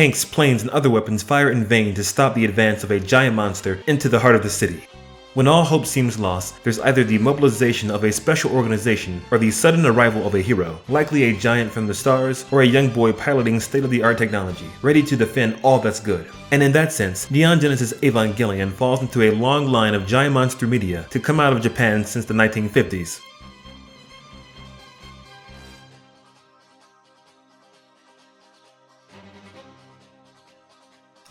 tanks, planes, and other weapons fire in vain to stop the advance of a giant monster into the heart of the city. When all hope seems lost, there's either the mobilization of a special organization or the sudden arrival of a hero, likely a giant from the stars or a young boy piloting state-of-the-art technology, ready to defend all that's good. And in that sense, Neon Genesis Evangelion falls into a long line of giant monster media to come out of Japan since the 1950s.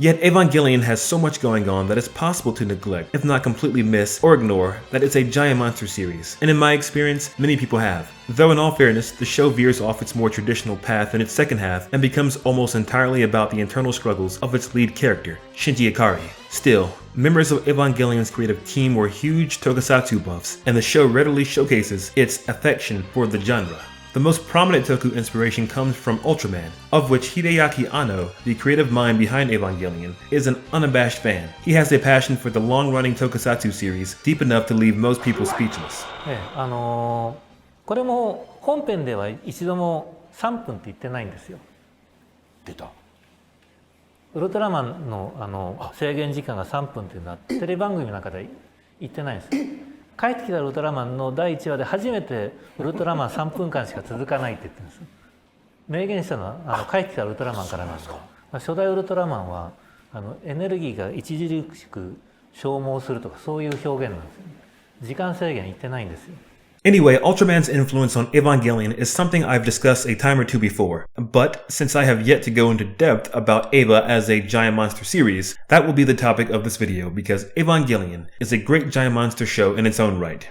Yet Evangelion has so much going on that it's possible to neglect, if not completely miss or ignore, that it's a giant monster series, and in my experience, many people have. Though in all fairness, the show veers off its more traditional path in its second half and becomes almost entirely about the internal struggles of its lead character, Shinji Ikari. Still, members of Evangelion's creative team were huge Tokusatsu buffs, and the show readily showcases its affection for the genre. The most prominent Toku inspiration comes from Ultraman, of which Hideaki Anno, the creative mind behind Evangelion, is an unabashed fan. He has a passion for the long-running Tokusatsu series deep enough to leave most people speechless. これも本編では一度も3分って言ってないんですよ。出た。ウルトラマンの制限時間が3分っていうのはテレビ番組の中で言ってないんですよ。帰ってきたウルトラマンの第1話で初めてウルトラマン3分間しか続かないって言ってるんです。明言したのは帰ってきたウルトラマンからなんですよ。初代ウルトラマンはエネルギーが著しく消耗するとかそういう表現なんですよ。時間制限言ってないんですよ。Anyway, Ultraman's influence on Evangelion is something I've discussed a time or two before, but since I have yet to go into depth about Eva as a giant monster series, that will be the topic of this video because Evangelion is a great giant monster show in its own right.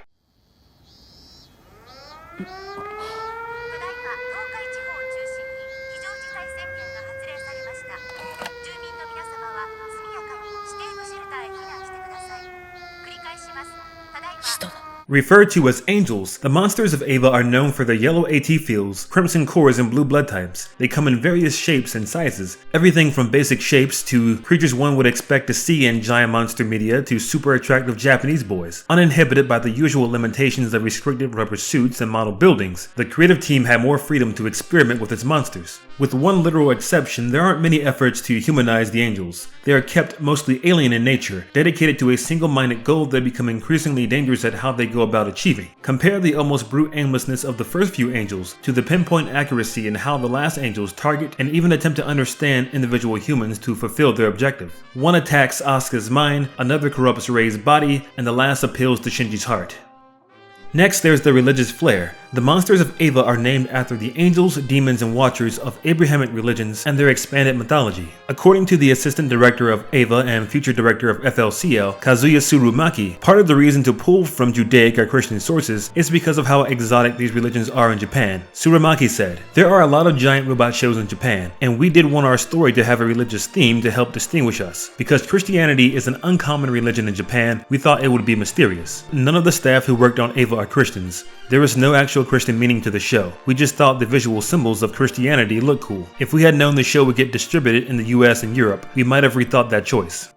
Referred to as angels, the monsters of Eva are known for their yellow AT fields, crimson cores, and blue blood types. They come in various shapes and sizes, everything from basic shapes to creatures one would expect to see in giant monster media to super attractive Japanese boys. Uninhibited by the usual limitations of restricted rubber suits and model buildings, the creative team had more freedom to experiment with its monsters. With one literal exception, there aren't many efforts to humanize the angels. They are kept mostly alien in nature, dedicated to a single-minded goal they become increasingly dangerous at how they go about achieving. Compare the almost brute aimlessness of the first few angels to the pinpoint accuracy in how the last angels target and even attempt to understand individual humans to fulfill their objective. One attacks Asuka's mind, another corrupts Rei's body, and the last appeals to Shinji's heart. Next, there's the religious flair. The monsters of Eva are named after the angels, demons, and watchers of Abrahamic religions and their expanded mythology. According to the assistant director of Eva and future director of FLCL, Kazuya Tsurumaki, part of the reason to pull from Judaic or Christian sources is because of how exotic these religions are in Japan. Tsurumaki said, "There are a lot of giant robot shows in Japan, and we did want our story to have a religious theme to help distinguish us. Because Christianity is an uncommon religion in Japan, we thought it would be mysterious. None of the staff who worked on Eva are Christians. There is no actual Christian meaning to the show. We just thought the visual symbols of Christianity looked cool. If we had known the show would get distributed in the US and Europe, we might have rethought that choice."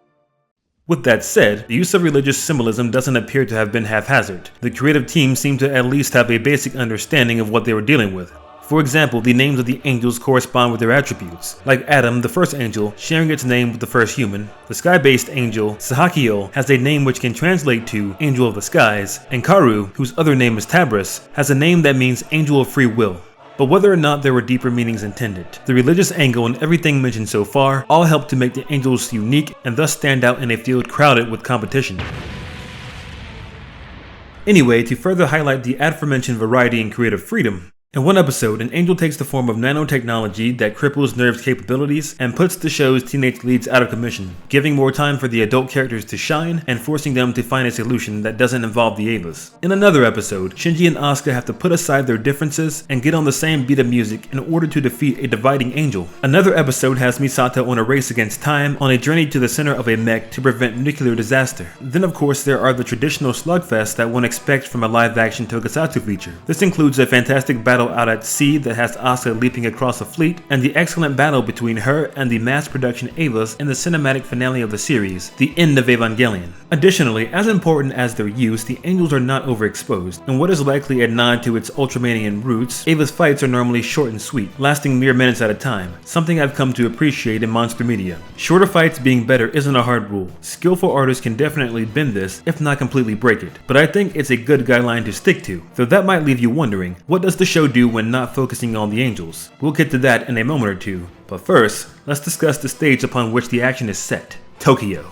With that said, the use of religious symbolism doesn't appear to have been haphazard. The creative team seemed to at least have a basic understanding of what they were dealing with. For example, the names of the angels correspond with their attributes. Like Adam, the first angel, sharing its name with the first human, the sky-based angel, Sahakio, has a name which can translate to Angel of the Skies, and Karu, whose other name is Tabris, has a name that means Angel of Free Will. But whether or not there were deeper meanings intended, the religious angle and everything mentioned so far all help to make the angels unique and thus stand out in a field crowded with competition. Anyway, to further highlight the aforementioned variety and creative freedom, in one episode, an angel takes the form of nanotechnology that cripples Nerve's capabilities and puts the show's teenage leads out of commission, giving more time for the adult characters to shine and forcing them to find a solution that doesn't involve the Evas. In another episode, Shinji and Asuka have to put aside their differences and get on the same beat of music in order to defeat a dividing angel. Another episode has Misato on a race against time on a journey to the center of a mech to prevent nuclear disaster. Then of course there are the traditional slugfests that one expects from a live-action Tokusatsu feature. This includes a fantastic battle battle out at sea that has Asuka leaping across a fleet, and the excellent battle between her and the mass production Evas in the cinematic finale of the series, The End of Evangelion. Additionally, as important as their use, the angels are not overexposed, and what is likely a nod to its Ultramanian roots, Eva's fights are normally short and sweet, lasting mere minutes at a time, something I've come to appreciate in monster media. Shorter fights being better isn't a hard rule. Skillful artists can definitely bend this, if not completely break it, but I think it's a good guideline to stick to, though that might leave you wondering, what does the show do when not focusing on the angels? We'll get to that in a moment or two, but first, let's discuss the stage upon which the action is set, Tokyo.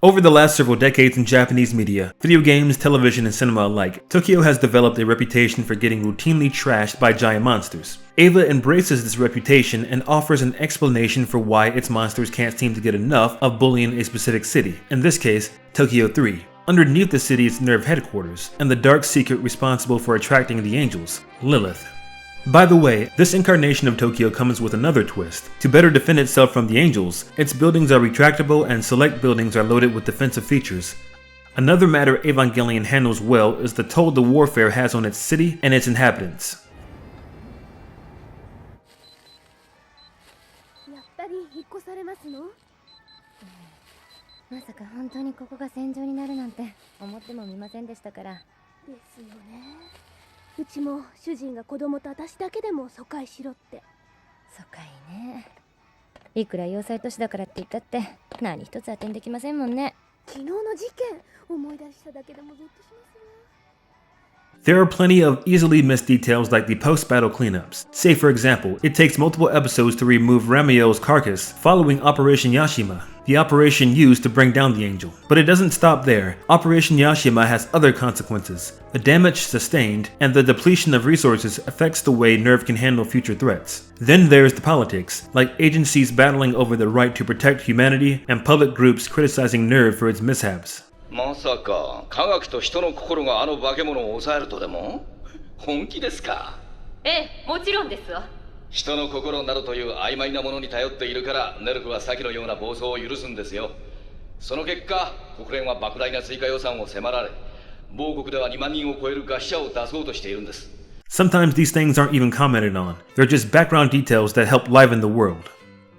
Over the last several decades in Japanese media, video games, television, and cinema alike, Tokyo has developed a reputation for getting routinely trashed by giant monsters. Eva embraces this reputation and offers an explanation for why its monsters can't seem to get enough of bullying a specific city, in this case, Tokyo 3. Underneath the city is NERV headquarters, and the dark secret responsible for attracting the angels, Lilith. By the way, this incarnation of Tokyo comes with another twist. To better defend itself from the angels, its buildings are retractable and select buildings are loaded with defensive features. Another matter Evangelion handles well is the toll the warfare has on its city and its inhabitants. やっぱり引っ越されますの？まさか本当にここが戦場になるなんて思ってもみませんでしたから。ですよね。うちも主人が子供と私だけでも疎開しろって。疎開ね。いくら要塞都市だからって言ったって何一つ当てにできませんもんね。昨日の事件思い出しただけでもゾッとしますわ。 There are plenty of easily missed details like the post-battle cleanups. Say for example, it takes multiple episodes to remove Ramiel's carcass following Operation Yashima, the operation used to bring down the angel. But it doesn't stop there. Operation Yashima has other consequences. The damage sustained and the depletion of resources affects the way NERV can handle future threats. Then there's the politics, like agencies battling over the right to protect humanity and public groups criticizing NERV for its mishaps. まさか科学と人の心があの化け物を抑えるとでも？本気ですか？ええ、もちろんですわ。人の心などという曖昧なものに頼っているからネルフは先のような暴走を許すんですよ。その結果、国連は莫大な追加予算を迫られ、某国では2万人を超える餓死者を出そうとしているんです。Sometimes these things aren't even commented on. They're just background details that help liven the world.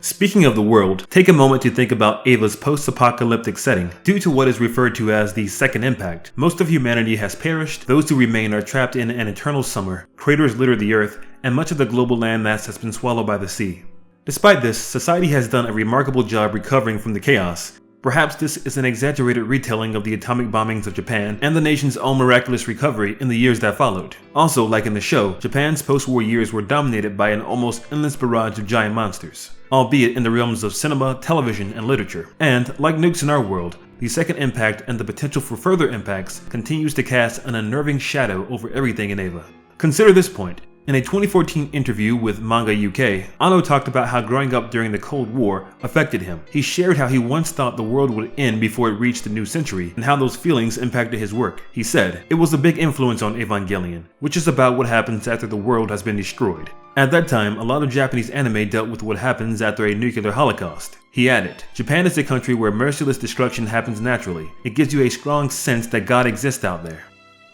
Speaking of the world, take a moment to think about Eva's post-apocalyptic setting. Due to what is referred to as the Second Impact, most of humanity has perished, those who remain are trapped in an eternal summer, craters litter the earth, and much of the global landmass has been swallowed by the sea. Despite this, society has done a remarkable job recovering from the chaos. Perhaps this is an exaggerated retelling of the atomic bombings of Japan and the nation's own miraculous recovery in the years that followed. Also, like in the show, Japan's post-war years were dominated by an almost endless barrage of giant monsters, albeit in the realms of cinema, television, and literature. And, like nukes in our world, the Second Impact and the potential for further impacts continues to cast an unnerving shadow over everything in Eva. Consider this point. In a 2014 interview with Manga UK, Anno talked about how growing up during the Cold War affected him. He shared how he once thought the world would end before it reached the new century, and how those feelings impacted his work. He said, "It was a big influence on Evangelion, which is about what happens after the world has been destroyed. At that time, a lot of Japanese anime dealt with what happens after a nuclear holocaust." He added, "Japan is a country where merciless destruction happens naturally. It gives you a strong sense that God exists out there."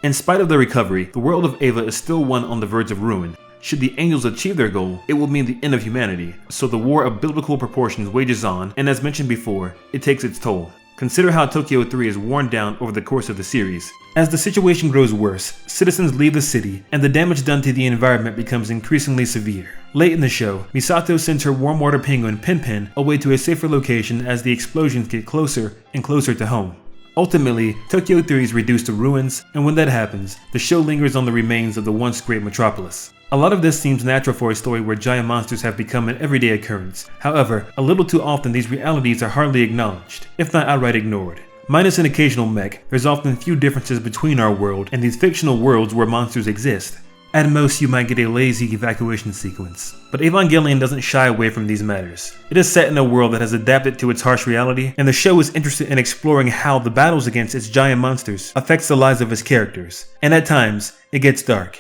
In spite of the recovery, the world of Eva is still one on the verge of ruin. Should the angels achieve their goal, it will mean the end of humanity, so the war of biblical proportions wages on, and as mentioned before, it takes its toll. Consider how Tokyo 3 is worn down over the course of the series. As the situation grows worse, citizens leave the city, and the damage done to the environment becomes increasingly severe. Late in the show, Misato sends her warm water penguin Pen away to a safer location as the explosions get closer and closer to home. Ultimately, Tokyo 3 is reduced to ruins, and when that happens, the show lingers on the remains of the once great metropolis. A lot of this seems natural for a story where giant monsters have become an everyday occurrence. However, a little too often these realities are hardly acknowledged, if not outright ignored. Minus an occasional mech, there's often few differences between our world and these fictional worlds where monsters exist. At most, you might get a lazy evacuation sequence. But Evangelion doesn't shy away from these matters. It is set in a world that has adapted to its harsh reality, and the show is interested in exploring how the battles against its giant monsters affects the lives of its characters. And at times, it gets dark.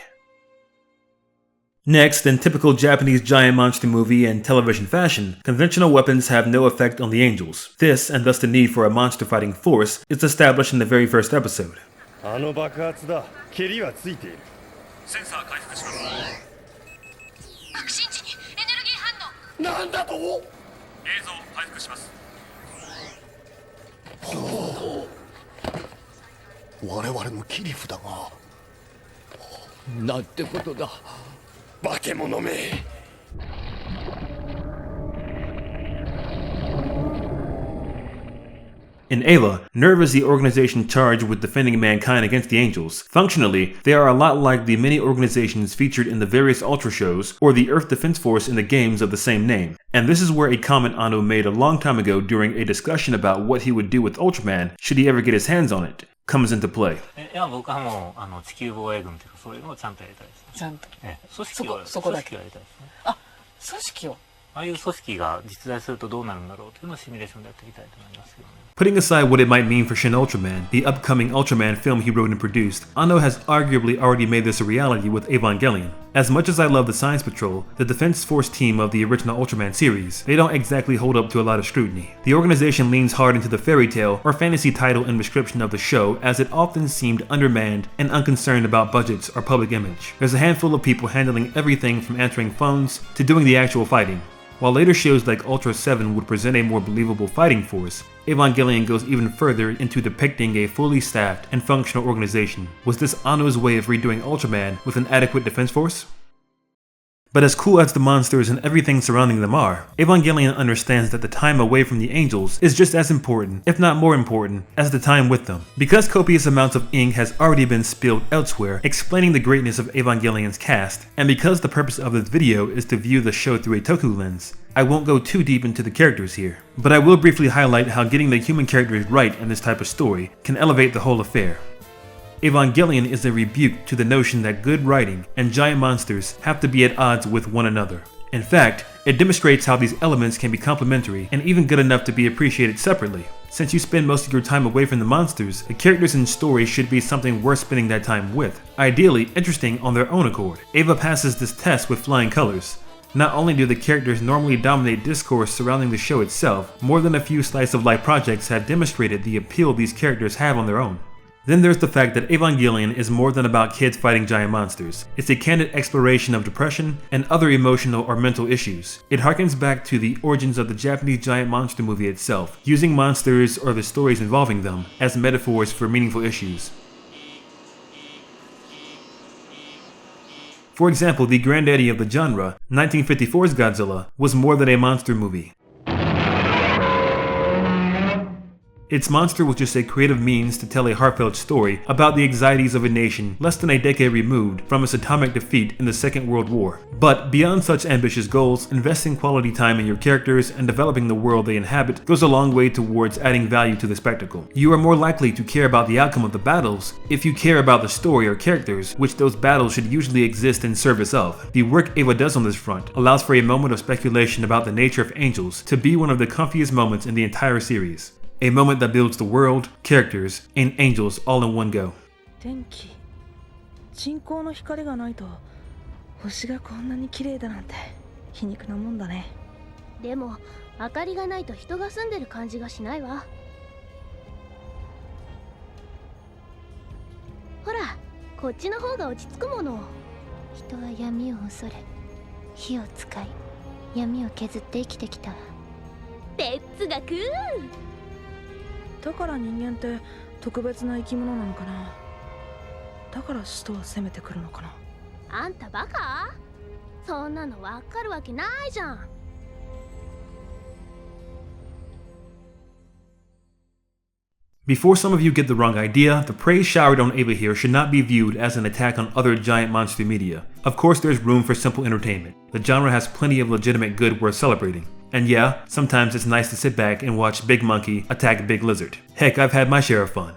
Next, in typical Japanese giant monster movie and television fashion, conventional weapons have no effect on the angels. This, and thus the need for a monster fighting force, is established in the very first episode. あの爆発だ。蹴りはついている。センサー回復します。爆心地にエネルギー反応。なんだと？映像回復します。我々の切り札が。なんてことだ。化け物め。In Eva, Nerve is the organization charged with defending mankind against the angels. Functionally, they are a lot like the many organizations featured in the various Ultra shows or the Earth Defense Force in the games of the same name. And this is where a comment Anno made a long time ago during a discussion about what he would do with Ultraman should he ever get his hands on it, comes into play. いや、僕はもう地球防衛軍というかそういうのをちゃんとやりたいですね。ちゃんと。組織をそこだけ。組織をやりたいですね。あ、組織を。ああいう組織が実在するとどうなるんだろうというのをシミュレーションでやっていきたいと思いますけどね。Putting aside what it might mean for Shin Ultraman, the upcoming Ultraman film he wrote and produced, Anno has arguably already made this a reality with Evangelion. As much as I love the Science Patrol, the Defense Force team of the original Ultraman series, they don't exactly hold up to a lot of scrutiny. The organization leans hard into the fairy tale or fantasy title and description of the show, as it often seemed undermanned and unconcerned about budgets or public image. There's a handful of people handling everything from answering phones to doing the actual fighting. While later shows like Ultra 7 would present a more believable fighting force, Evangelion goes even further into depicting a fully staffed and functional organization. Was this Anno's way of redoing Ultraman with an adequate defense force? But as cool as the monsters and everything surrounding them are, Evangelion understands that the time away from the angels is just as important, if not more important, as the time with them. Because copious amounts of ink has already been spilled elsewhere explaining the greatness of Evangelion's cast, and because the purpose of this video is to view the show through a Toku lens, I won't go too deep into the characters here, but I will briefly highlight how getting the human characters right in this type of story can elevate the whole affair. Evangelion is a rebuke to the notion that good writing and giant monsters have to be at odds with one another. In fact, it demonstrates how these elements can be complementary and even good enough to be appreciated separately. Since you spend most of your time away from the monsters, the characters in story should be something worth spending that time with. Ideally, interesting on their own accord. Eva passes this test with flying colors. Not only do the characters normally dominate discourse surrounding the show itself, more than a few slice-of-life projects have demonstrated the appeal these characters have on their own. Then there's the fact that Evangelion is more than about kids fighting giant monsters. It's a candid exploration of depression and other emotional or mental issues. It harkens back to the origins of the Japanese giant monster movie itself, using monsters or the stories involving them as metaphors for meaningful issues. For example, the granddaddy of the genre, 1954's Godzilla, was more than a monster movie. Its monster was just a creative means to tell a heartfelt story about the anxieties of a nation less than a decade removed from its atomic defeat in the Second World War. But beyond such ambitious goals, investing quality time in your characters and developing the world they inhabit goes a long way towards adding value to the spectacle. You are more likely to care about the outcome of the battles if you care about the story or characters, which those battles should usually exist in service of. The work Eva does on this front allows for a moment of speculation about the nature of angels to be one of the comfiest moments in the entire series. A moment that builds the world, characters, and angels all in one go. 天気、人工の光がないと星がこんなに綺麗だなんて皮肉なもんだね。でも明かりがないと人が住んでる感じがしないわ。ほら、こっちの方が落ち着くもの。人は闇を恐れ、火を使い、闇を削って生きてきたわ。哲学。だから人間って特別な生き物なのかな。だから使徒は攻めてくるのかな。あんたバカ？そんなのわかるわけないじゃん。Before some of you get the wrong idea, the praise showered on Eva here should not be viewed as an attack on other giant monster media. Of course, there's room for simple entertainment. The genre has plenty of legitimate good worth celebrating. And yeah, sometimes it's nice to sit back and watch Big Monkey attack Big Lizard. Heck, I've had my share of fun.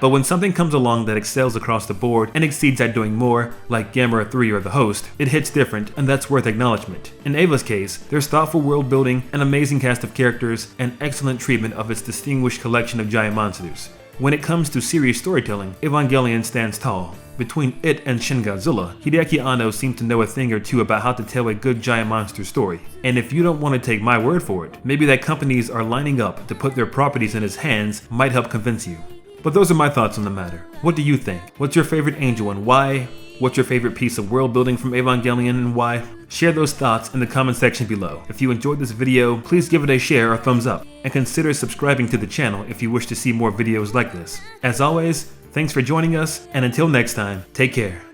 But when something comes along that excels across the board and exceeds at doing more, like Gamera 3 or The Host, it hits different, and that's worth acknowledgement. In Eva's case, there's thoughtful world building, an amazing cast of characters, and excellent treatment of its distinguished collection of giant monsters. When it comes to serious storytelling, Evangelion stands tall. Between it and Shin Godzilla, Hideaki Anno seemed to know a thing or two about how to tell a good giant monster story. And if you don't want to take my word for it, maybe that companies are lining up to put their properties in his hands might help convince you. But those are my thoughts on the matter. What do you think? What's your favorite angel and why? What's your favorite piece of world building from Evangelion and why? Share those thoughts in the comment section below. If you enjoyed this video, please give it a share or thumbs up, and consider subscribing to the channel if you wish to see more videos like this. As always, thanks for joining us, and until next time, take care.